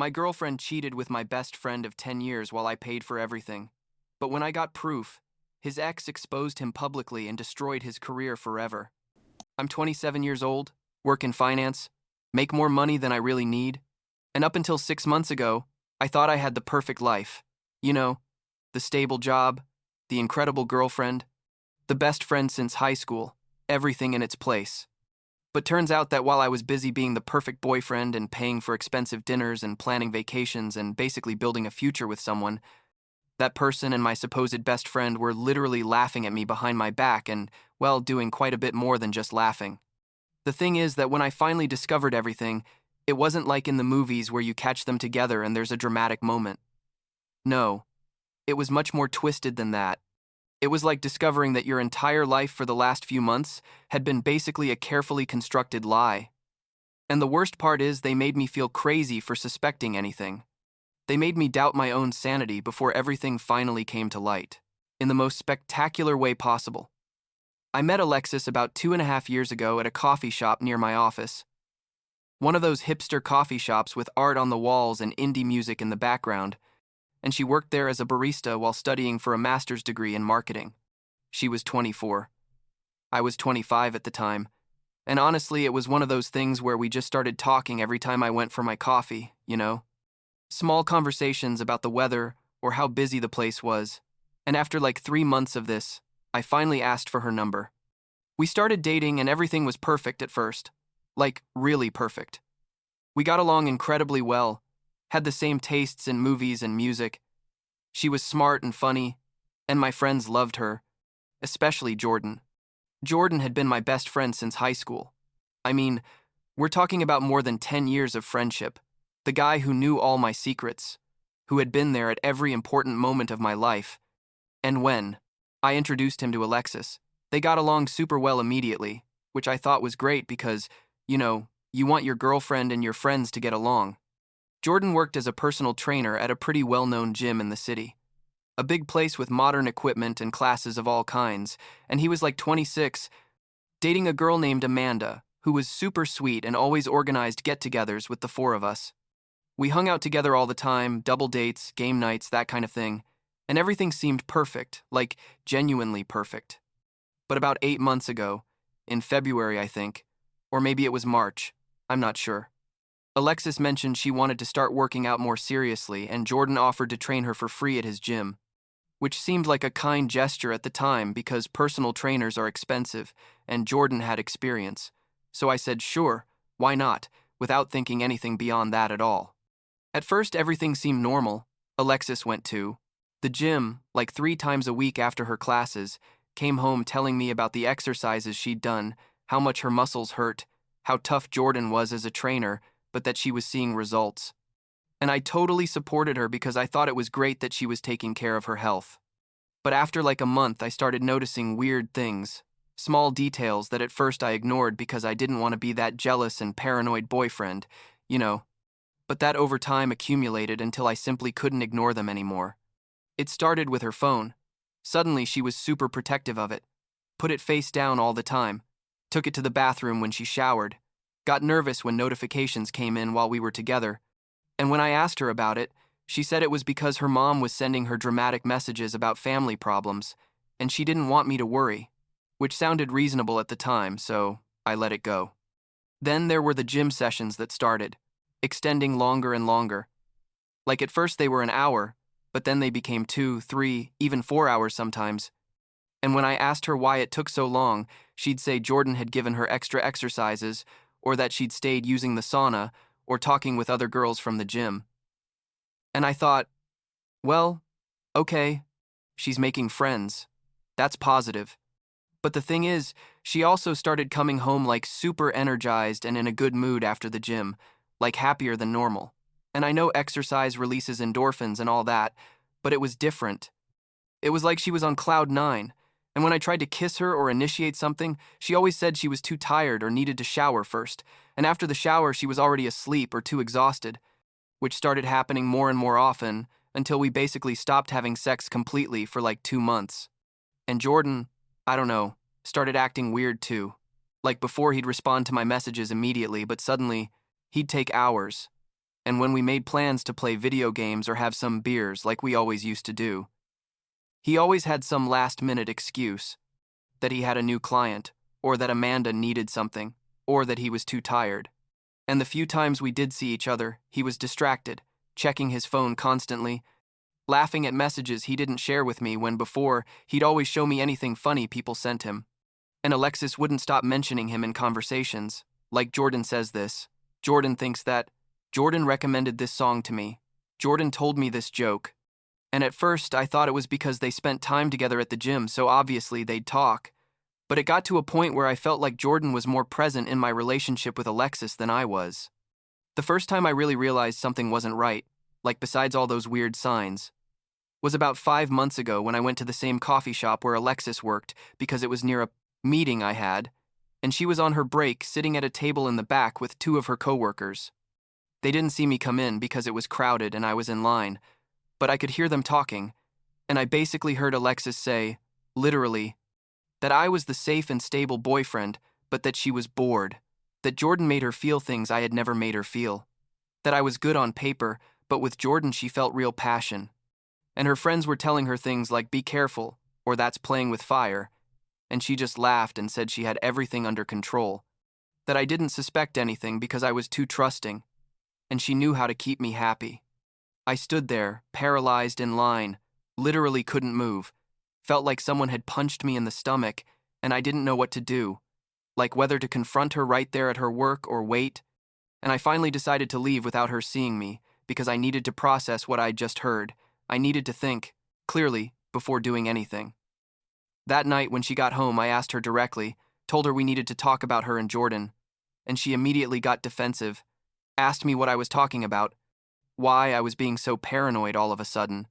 My girlfriend cheated with my best friend of 10 years while I paid for everything. But when I got proof, his ex exposed him publicly and destroyed his career forever. I'm 27 years old, work in finance, make more money than I really need, and up until 6 months ago, I thought I had the perfect life. You know, the stable job, the incredible girlfriend, the best friend since high school, everything in its place. But turns out that while I was busy being the perfect boyfriend and paying for expensive dinners and planning vacations and basically building a future with someone, that person and my supposed best friend were literally laughing at me behind my back and, well, doing quite a bit more than just laughing. The thing is that when I finally discovered everything, it wasn't like in the movies where you catch them together and there's a dramatic moment. No, it was much more twisted than that. It was like discovering that your entire life for the last few months had been basically a carefully constructed lie. And the worst part is they made me feel crazy for suspecting anything. They made me doubt my own sanity before everything finally came to light, in the most spectacular way possible. I met Alexis about 2.5 years ago at a coffee shop near my office. One of those hipster coffee shops with art on the walls and indie music in the background, and she worked there as a barista while studying for a master's degree in marketing. She was 24. I was 25 at the time, and honestly, it was one of those things where we just started talking every time I went for my coffee, you know? Small conversations about the weather or how busy the place was, and after like 3 months of this, I finally asked for her number. We started dating and everything was perfect at first. Like, really perfect. We got along incredibly well, had the same tastes in movies and music. She was smart and funny, and my friends loved her, especially Jordan. Jordan had been my best friend since high school. I mean, we're talking about more than 10 years of friendship. The guy who knew all my secrets, who had been there at every important moment of my life. And when I introduced him to Alexis, they got along super well immediately, which I thought was great because, you want your girlfriend and your friends to get along. Jordan worked as a personal trainer at a pretty well-known gym in the city. A big place with modern equipment and classes of all kinds, and he was like 26, dating a girl named Amanda, who was super sweet and always organized get-togethers with the four of us. We hung out together all the time, double dates, game nights, that kind of thing, and everything seemed perfect, like genuinely perfect. But about 8 months ago, in February I think, or maybe it was March, I'm not sure, Alexis mentioned she wanted to start working out more seriously, and Jordan offered to train her for free at his gym, which seemed like a kind gesture at the time because personal trainers are expensive, and Jordan had experience. So I said, sure, why not, without thinking anything beyond that at all. At first, everything seemed normal. Alexis went to the gym, like 3 times a week after her classes, came home telling me about the exercises she'd done, how much her muscles hurt, how tough Jordan was as a trainer, but that she was seeing results. And I totally supported her because I thought it was great that she was taking care of her health. But after like a month, I started noticing weird things, small details that at first I ignored because I didn't want to be that jealous and paranoid boyfriend, you know. But that over time accumulated until I simply couldn't ignore them anymore. It started with her phone. Suddenly, she was super protective of it, put it face down all the time, took it to the bathroom when she showered, got nervous when notifications came in while we were together, and when I asked her about it, she said it was because her mom was sending her dramatic messages about family problems, and she didn't want me to worry, which sounded reasonable at the time, so I let it go. Then there were the gym sessions that started, extending longer and longer. Like at first they were an hour, but then they became 2, 3, even 4 hours sometimes. And when I asked her why it took so long, she'd say Jordan had given her extra exercises, or that she'd stayed using the sauna, or talking with other girls from the gym. And I thought, well, okay, she's making friends. That's positive. But the thing is, she also started coming home like super energized and in a good mood after the gym, like happier than normal. And I know exercise releases endorphins and all that, but it was different. It was like she was on cloud 9, and when I tried to kiss her or initiate something, she always said she was too tired or needed to shower first, and after the shower she was already asleep or too exhausted, which started happening more and more often until we basically stopped having sex completely for like 2 months. And Jordan, I don't know, started acting weird too. Like before he'd respond to my messages immediately, but suddenly he'd take hours. and when we made plans to play video games or have some beers like we always used to do. He always had some last-minute excuse, that he had a new client, or that Amanda needed something, or that he was too tired. And the few times we did see each other, he was distracted, checking his phone constantly, laughing at messages he didn't share with me when before he'd always show me anything funny people sent him. And Alexis wouldn't stop mentioning him in conversations. Like Jordan says this. Jordan thinks that. Jordan recommended this song to me. Jordan told me this joke. And at first I thought it was because they spent time together at the gym, so obviously they'd talk. But it got to a point where I felt like Jordan was more present in my relationship with Alexis than I was. The first time I really realized something wasn't right, like besides all those weird signs, was about 5 months ago when I went to the same coffee shop where Alexis worked because it was near a meeting I had, and she was on her break sitting at a table in the back with 2 of her coworkers. They didn't see me come in because it was crowded and I was in line, but I could hear them talking, and I basically heard Alexis say, literally, that I was the safe and stable boyfriend, but that she was bored, that Jordan made her feel things I had never made her feel, that I was good on paper, but with Jordan she felt real passion. And her friends were telling her things like be careful, or that's playing with fire, and she just laughed and said she had everything under control, that I didn't suspect anything because I was too trusting, and she knew how to keep me happy. I stood there, paralyzed in line, literally couldn't move, felt like someone had punched me in the stomach, and I didn't know what to do, like whether to confront her right there at her work or wait, and I finally decided to leave without her seeing me because I needed to process what I'd just heard. I needed to think, clearly, before doing anything. That night when she got home, I asked her directly, told her we needed to talk about her and Jordan, and she immediately got defensive, asked me what I was talking about, why I was being so paranoid all of a sudden.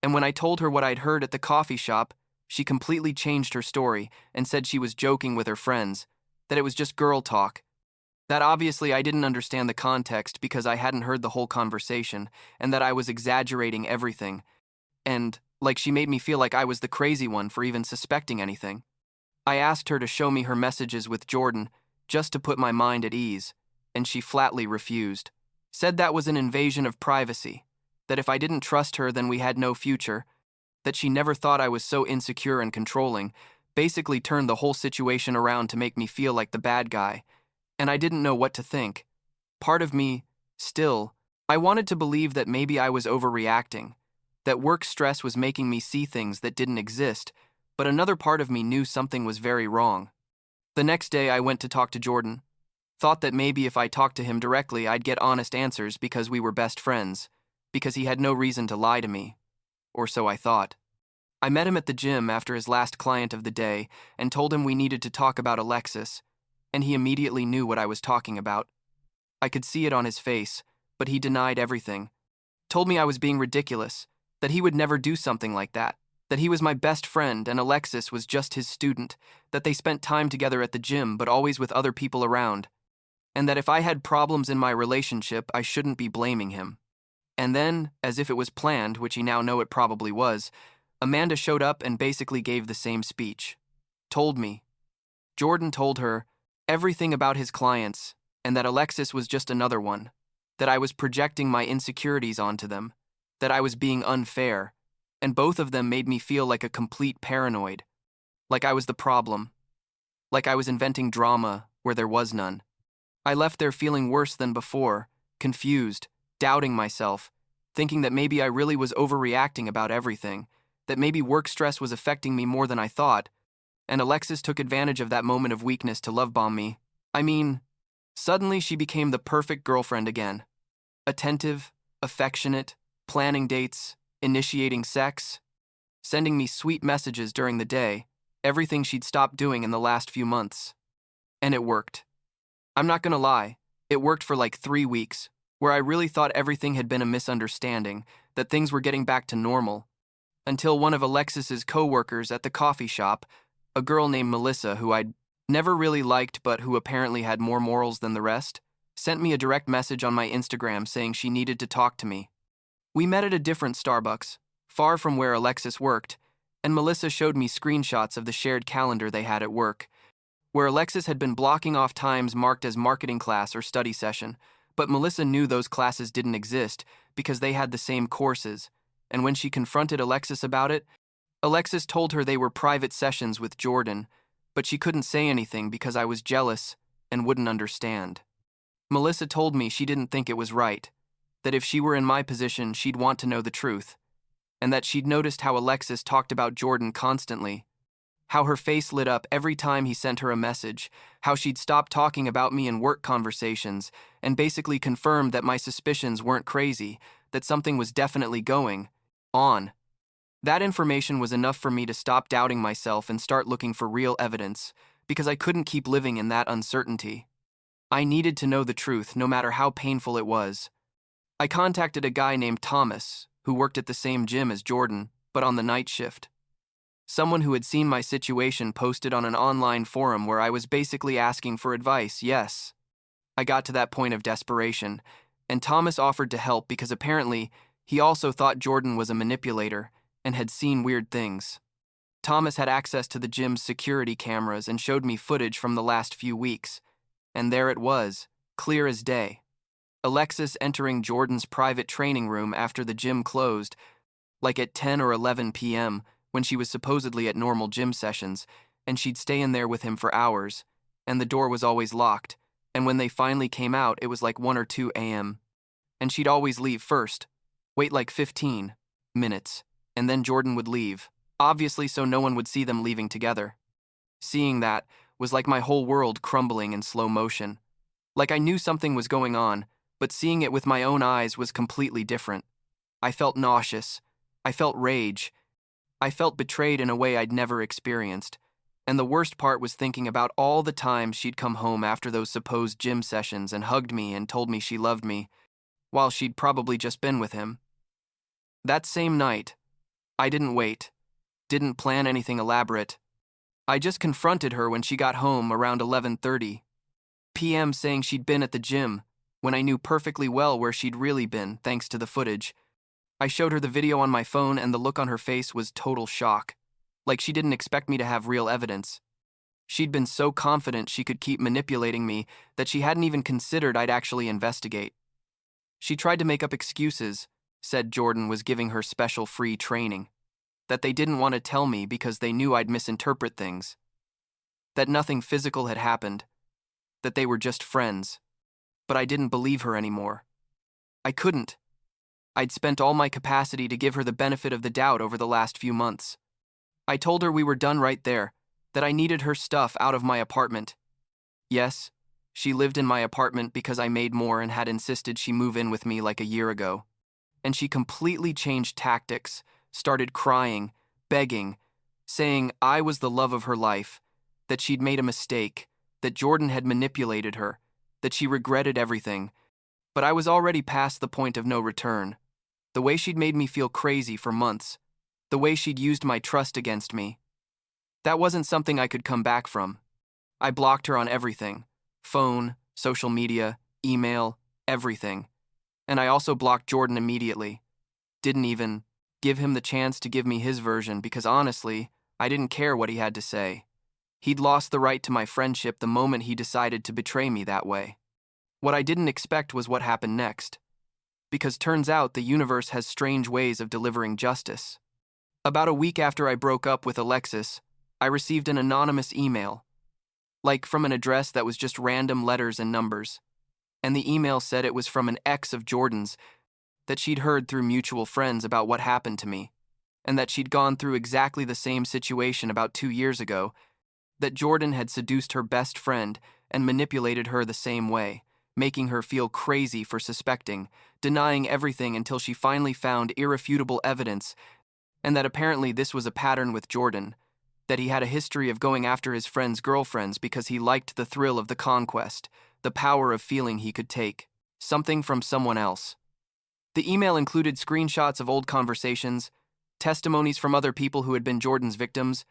And when I told her what I'd heard at the coffee shop, she completely changed her story and said she was joking with her friends, that it was just girl talk, that obviously I didn't understand the context because I hadn't heard the whole conversation, and that I was exaggerating everything, and like she made me feel like I was the crazy one for even suspecting anything. I asked her to show me her messages with Jordan just to put my mind at ease, and she flatly refused. Said that was an invasion of privacy, that if I didn't trust her then we had no future, that she never thought I was so insecure and controlling, basically turned the whole situation around to make me feel like the bad guy, and I didn't know what to think. Part of me, still, I wanted to believe that maybe I was overreacting, that work stress was making me see things that didn't exist, but another part of me knew something was very wrong. The next day I went to talk to Jordan. Thought that maybe if I talked to him directly I'd get honest answers because we were best friends, because he had no reason to lie to me. Or so I thought. I met him at the gym after his last client of the day and told him we needed to talk about Alexis, and he immediately knew what I was talking about. I could see it on his face, but he denied everything. Told me I was being ridiculous, that he would never do something like that he was my best friend and Alexis was just his student, that they spent time together at the gym but always with other people around, and that if I had problems in my relationship, I shouldn't be blaming him. And then, as if it was planned, which he now know it probably was, Amanda showed up and basically gave the same speech. Told me. Jordan told her everything about his clients, and that Alexis was just another one, that I was projecting my insecurities onto them, that I was being unfair, and both of them made me feel like a complete paranoid, like I was the problem, like I was inventing drama where there was none. I left there feeling worse than before, confused, doubting myself, thinking that maybe I really was overreacting about everything, that maybe work stress was affecting me more than I thought, and Alexis took advantage of that moment of weakness to love bomb me. I mean, suddenly she became the perfect girlfriend again. Attentive, affectionate, planning dates, initiating sex, sending me sweet messages during the day, everything she'd stopped doing in the last few months. And it worked. I'm not gonna lie, it worked for like 3 weeks, where I really thought everything had been a misunderstanding, that things were getting back to normal, until one of Alexis's co-workers at the coffee shop, a girl named Melissa who I'd never really liked but who apparently had more morals than the rest, sent me a direct message on my Instagram saying she needed to talk to me. We met at a different Starbucks, far from where Alexis worked, and Melissa showed me screenshots of the shared calendar they had at work, where Alexis had been blocking off times marked as marketing class or study session, But Melissa knew those classes didn't exist because they had the same courses, and when she confronted Alexis about it, Alexis told her they were private sessions with Jordan, but she couldn't say anything because I was jealous and wouldn't understand. Melissa told me she didn't think it was right, that if she were in my position, she'd want to know the truth, and that she'd noticed how Alexis talked about Jordan constantly, how her face lit up every time he sent her a message, how she'd stopped talking about me in work conversations, and basically confirmed that my suspicions weren't crazy, that something was definitely going on. That information was enough for me to stop doubting myself and start looking for real evidence, because I couldn't keep living in that uncertainty. I needed to know the truth, no matter how painful it was. I contacted a guy named Thomas, who worked at the same gym as Jordan, but on the night shift. Someone who had seen my situation posted on an online forum where I was basically asking for advice, yes. I got to that point of desperation, and Thomas offered to help because apparently he also thought Jordan was a manipulator and had seen weird things. Thomas had access to the gym's security cameras and showed me footage from the last few weeks, and there it was, clear as day. Alexis entering Jordan's private training room after the gym closed, like at 10 or 11 p.m., when she was supposedly at normal gym sessions, and she'd stay in there with him for hours, and the door was always locked, and when they finally came out, it was like 1 or 2 a.m. And she'd always leave first, wait like 15 minutes, and then Jordan would leave, obviously so no one would see them leaving together. Seeing that was like my whole world crumbling in slow motion. Like I knew something was going on, but seeing it with my own eyes was completely different. I felt nauseous. I felt rage. I felt betrayed in a way I'd never experienced. And the worst part was thinking about all the times she'd come home after those supposed gym sessions and hugged me and told me she loved me, while she'd probably just been with him. That same night, I didn't wait, didn't plan anything elaborate. I just confronted her when she got home around 11:30 p.m. saying she'd been at the gym, when I knew perfectly well where she'd really been, thanks to the footage. I showed her the video on my phone and the look on her face was total shock, like she didn't expect me to have real evidence. She'd been so confident she could keep manipulating me that she hadn't even considered I'd actually investigate. She tried to make up excuses, said Jordan was giving her special free training, that they didn't want to tell me because they knew I'd misinterpret things, that nothing physical had happened, that they were just friends. But I didn't believe her anymore. I couldn't. I'd spent all my capacity to give her the benefit of the doubt over the last few months. I told her we were done right there, that I needed her stuff out of my apartment. Yes, she lived in my apartment because I made more and had insisted she move in with me like a year ago. And she completely changed tactics, started crying, begging, saying I was the love of her life, that she'd made a mistake, that Jordan had manipulated her, that she regretted everything. But I was already past the point of no return. The way she'd made me feel crazy for months, the way she'd used my trust against me, that wasn't something I could come back from. I blocked her on everything, phone, social media, email, everything. And I also blocked Jordan immediately. Didn't even give him the chance to give me his version because honestly, I didn't care what he had to say. He'd lost the right to my friendship the moment he decided to betray me that way. What I didn't expect was what happened next. Because turns out the universe has strange ways of delivering justice. About a week after I broke up with Alexis, I received an anonymous email, like from an address that was just random letters and numbers. And the email said it was from an ex of Jordan's, that she'd heard through mutual friends about what happened to me, and that she'd gone through exactly the same situation about 2 years ago, that Jordan had seduced her best friend and manipulated her the same way, making her feel crazy for suspecting, denying everything until she finally found irrefutable evidence, and that apparently this was a pattern with Jordan, that he had a history of going after his friends' girlfriends because he liked the thrill of the conquest, the power of feeling he could take something from someone else. The email included screenshots of old conversations, testimonies from other people who had been Jordan's victims,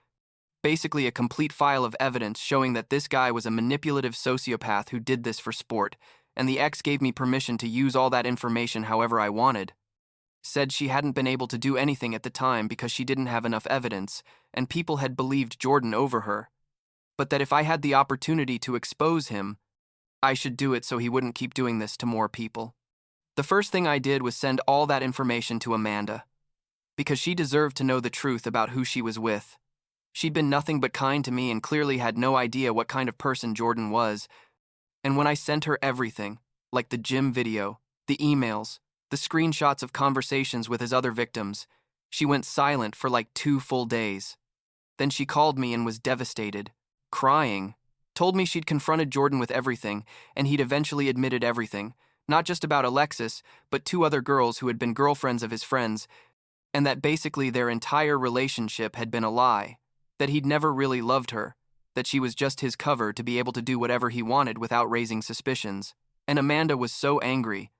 basically a complete file of evidence showing that this guy was a manipulative sociopath who did this for sport, and the ex gave me permission to use all that information however I wanted. Said she hadn't been able to do anything at the time because she didn't have enough evidence, and people had believed Jordan over her. But that if I had the opportunity to expose him, I should do it so he wouldn't keep doing this to more people. The first thing I did was send all that information to Amanda, because she deserved to know the truth about who she was with. She'd been nothing but kind to me and clearly had no idea what kind of person Jordan was. And when I sent her everything, like the gym video, the emails, the screenshots of conversations with his other victims, she went silent for like 2 full days. Then she called me and was devastated, crying, told me she'd confronted Jordan with everything, and he'd eventually admitted everything, not just about Alexis, but 2 other girls who had been girlfriends of his friends, and that basically their entire relationship had been a lie, that he'd never really loved her, that she was just his cover to be able to do whatever he wanted without raising suspicions. And Amanda was so angry,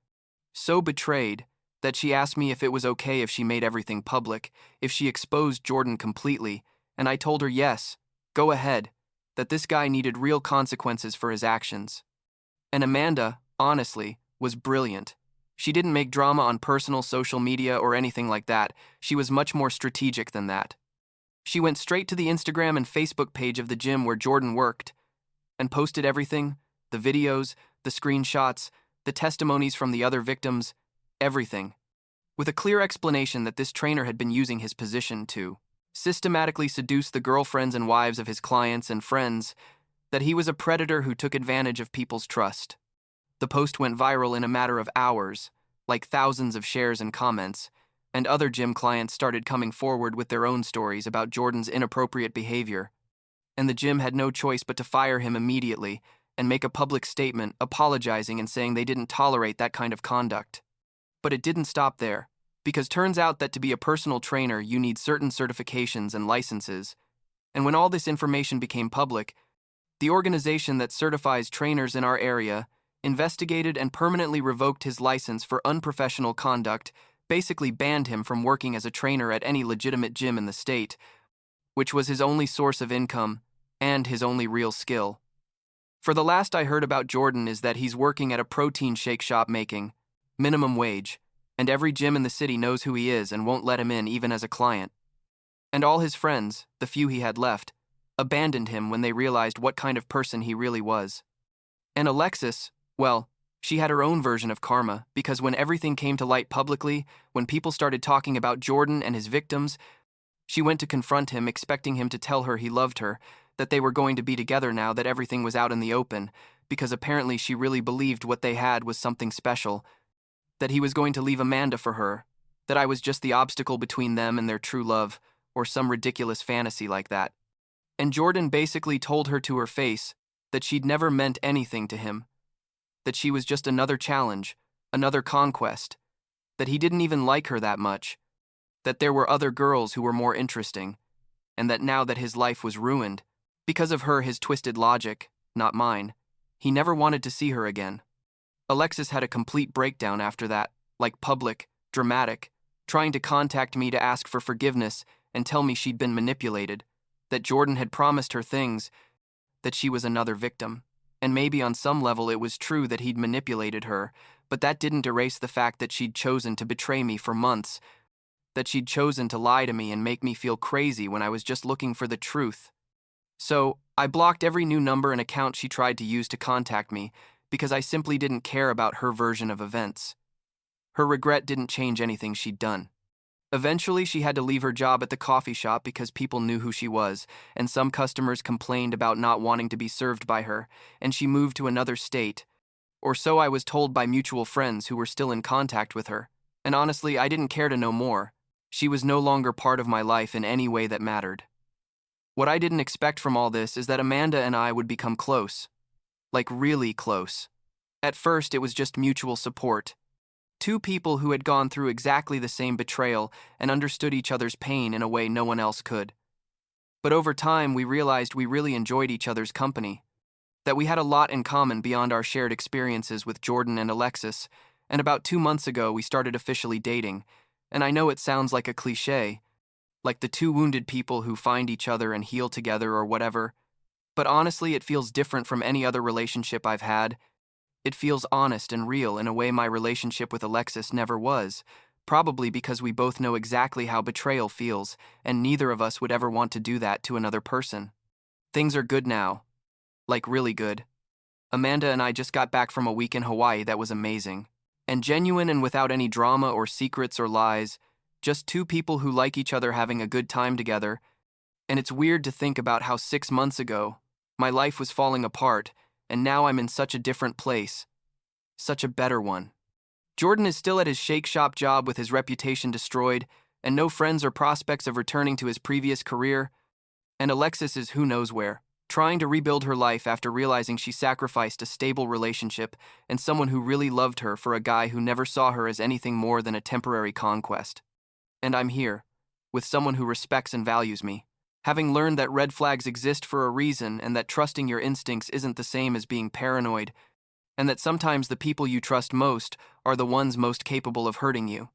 so betrayed, that she asked me if it was okay if she made everything public, if she exposed Jordan completely, and I told her yes, go ahead, that this guy needed real consequences for his actions. And Amanda, honestly, was brilliant. She didn't make drama on personal social media or anything like that. She was much more strategic than that. She went straight to the Instagram and Facebook page of the gym where Jordan worked and posted everything, the videos, the screenshots, the testimonies from the other victims, everything, with a clear explanation that this trainer had been using his position to systematically seduce the girlfriends and wives of his clients and friends, that he was a predator who took advantage of people's trust. The post went viral in a matter of hours, like thousands of shares and comments, and other gym clients started coming forward with their own stories about Jordan's inappropriate behavior. And the gym had no choice but to fire him immediately and make a public statement apologizing and saying they didn't tolerate that kind of conduct. But it didn't stop there, because turns out that to be a personal trainer you need certain certifications and licenses. And when all this information became public, the organization that certifies trainers in our area investigated and permanently revoked his license for unprofessional conduct, basically banned him from working as a trainer at any legitimate gym in the state, which was his only source of income and his only real skill. For the last I heard about Jordan is that he's working at a protein shake shop making minimum wage, and every gym in the city knows who he is and won't let him in even as a client. And all his friends, the few he had left, abandoned him when they realized what kind of person he really was. And Alexis, well, she had her own version of karma, because when everything came to light publicly, when people started talking about Jordan and his victims, she went to confront him, expecting him to tell her he loved her, that they were going to be together now that everything was out in the open, because apparently she really believed what they had was something special, that he was going to leave Amanda for her, that I was just the obstacle between them and their true love, or some ridiculous fantasy like that. And Jordan basically told her to her face that she'd never meant anything to him, that she was just another challenge, another conquest, that he didn't even like her that much, that there were other girls who were more interesting, and that now that his life was ruined, because of her, his twisted logic, not mine, he never wanted to see her again. Alexis had a complete breakdown after that, like public, dramatic, trying to contact me to ask for forgiveness and tell me she'd been manipulated, that Jordan had promised her things, that she was another victim. And maybe on some level it was true that he'd manipulated her, but that didn't erase the fact that she'd chosen to betray me for months, that she'd chosen to lie to me and make me feel crazy when I was just looking for the truth. So, I blocked every new number and account she tried to use to contact me, because I simply didn't care about her version of events. Her regret didn't change anything she'd done. Eventually, she had to leave her job at the coffee shop because people knew who she was, and some customers complained about not wanting to be served by her, and she moved to another state. Or so I was told by mutual friends who were still in contact with her. And honestly, I didn't care to know more. She was no longer part of my life in any way that mattered. What I didn't expect from all this is that Amanda and I would become close. Like really close. At first, it was just mutual support. 2 people who had gone through exactly the same betrayal and understood each other's pain in a way no one else could. But over time, we realized we really enjoyed each other's company, that we had a lot in common beyond our shared experiences with Jordan and Alexis, and about 2 months ago we started officially dating, and I know it sounds like a cliché, like the 2 wounded people who find each other and heal together or whatever, but honestly it feels different from any other relationship I've had. It feels honest and real in a way my relationship with Alexis never was, probably because we both know exactly how betrayal feels, and neither of us would ever want to do that to another person. Things are good now. Like really good. Amanda and I just got back from a week in Hawaii that was amazing. And genuine and without any drama or secrets or lies, just two people who like each other having a good time together. And it's weird to think about how 6 months ago, my life was falling apart, and now I'm in such a different place. Such a better one. Jordan is still at his shake shop job with his reputation destroyed, and no friends or prospects of returning to his previous career. And Alexis is who knows where, trying to rebuild her life after realizing she sacrificed a stable relationship and someone who really loved her for a guy who never saw her as anything more than a temporary conquest. And I'm here, with someone who respects and values me, having learned that red flags exist for a reason and that trusting your instincts isn't the same as being paranoid, and that sometimes the people you trust most are the ones most capable of hurting you.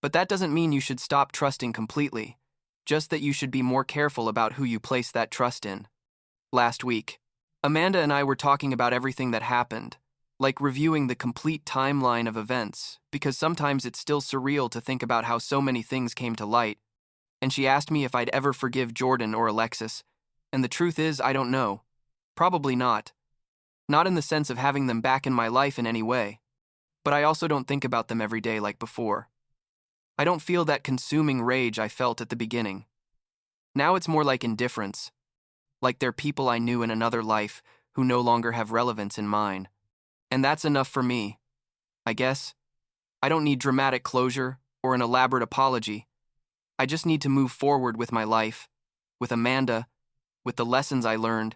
But that doesn't mean you should stop trusting completely, just that you should be more careful about who you place that trust in. Last week, Amanda and I were talking about everything that happened, like reviewing the complete timeline of events, because sometimes it's still surreal to think about how so many things came to light, and she asked me if I'd ever forgive Jordan or Alexis, and the truth is, I don't know. Probably not. Not in the sense of having them back in my life in any way, but I also don't think about them every day like before. I don't feel that consuming rage I felt at the beginning. Now it's more like indifference, like they're people I knew in another life who no longer have relevance in mine. And that's enough for me, I guess. I don't need dramatic closure or an elaborate apology. I just need to move forward with my life, with Amanda, with the lessons I learned,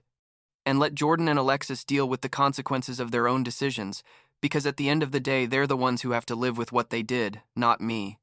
and let Jordan and Alexis deal with the consequences of their own decisions, because at the end of the day, they're the ones who have to live with what they did, not me.